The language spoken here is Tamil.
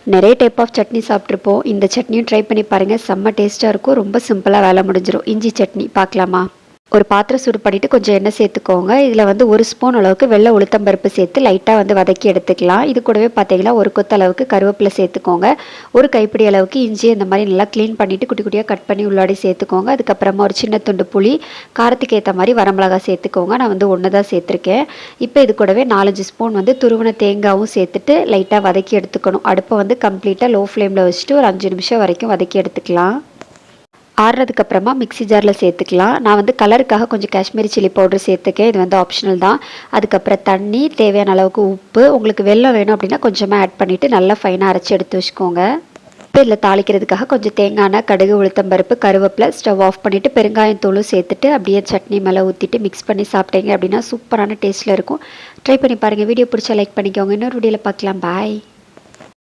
நிறைய டைப் ஆஃப் சட்னி சாப்பிட்ருப்போம். இந்த சட்னியும் ட்ரை பண்ணி பாருங்கள், செம்ம டேஸ்ட்டாக இருக்கும். ரொம்ப சிம்பிளாக வேலை முடிஞ்சிடும். இஞ்சி சட்னி பார்க்கலாமா? ஒரு பாத்திரம் சூடு பண்ணிவிட்டு கொஞ்சம் எண்ணெய் சேர்த்துக்கோங்க. இதில் வந்து 1 ஸ்பூன் அளவுக்கு வெள்ளை உளுத்தம்பருப்பு சேர்த்து லைட்டாக வந்து வதக்கி எடுத்துக்கலாம். இது கூடவே பார்த்தீங்கன்னா 1 கொத்து அளவுக்கு கருவேப்பிலை சேர்த்துக்கோங்க. 1 கைப்பிடி அளவுக்கு இஞ்சி இந்த மாதிரி நல்லா க்ளீன் பண்ணிவிட்டு குட்டி குட்டியாக கட் பண்ணி உள்ளாடி சேர்த்துக்கோங்க. அதுக்கப்புறமா ஒரு சின்ன துண்டு புளி, காரத்துக்கு ஏற்ற மாதிரி வரமிளகாய் சேர்த்துக்கோங்க. நான் வந்து 1 தான் சேர்த்துருக்கேன். இப்போ இது கூடவே 4-5 ஸ்பூன் வந்து துருவின தேங்காயும் சேர்த்துட்டு லைட்டாக வதக்கி எடுத்துக்கணும். அடுப்பை வந்து கம்ப்ளீட்டாக லோ ஃப்ளேமில் வச்சுட்டு ஒரு 5 நிமிஷம் வரைக்கும் வதக்கி எடுத்துக்கலாம். ஆறுறதுக்கு அப்புறமா மிக்ஸி ஜாரில் சேர்த்துக்கலாம். நான் வந்து கலருக்காக கொஞ்சம் காஷ்மீரி சில்லி பவுடர் சேர்த்துக்கேன். இது வந்து ஆப்ஷனல் தான். அதுக்கப்புறம் தண்ணி, தேவையான அளவுக்கு உப்பு, உங்களுக்கு வெல்லம் வேணும் அப்படின்னா கொஞ்சமாக ஆட் பண்ணிவிட்டு நல்லா ஃபைனாக அரைச்சி எடுத்து வச்சுக்கோங்க. இப்போ இதில் தாளிக்கிறதுக்காக கொஞ்சம் தேங்காய் எண்ணெய், கடுகு, உளுத்தம்பருப்பு, கருவேப்பிலை, ஸ்டவ் ஆஃப் பண்ணிவிட்டு பெருங்காயத்தூளும் சேர்த்துட்டு அப்படியே சட்னி மேலே ஊற்றிட்டு மிக்ஸ் பண்ணி சாப்பிட்டீங்க அப்படின்னா சூப்பரான டேஸ்ட்டில் இருக்கும். ட்ரை பண்ணி பாருங்கள். வீடியோ பிடிச்சா லைக் பண்ணிக்கோங்க. இன்னொரு வீடியோவில் பார்க்கலாம். பாய்.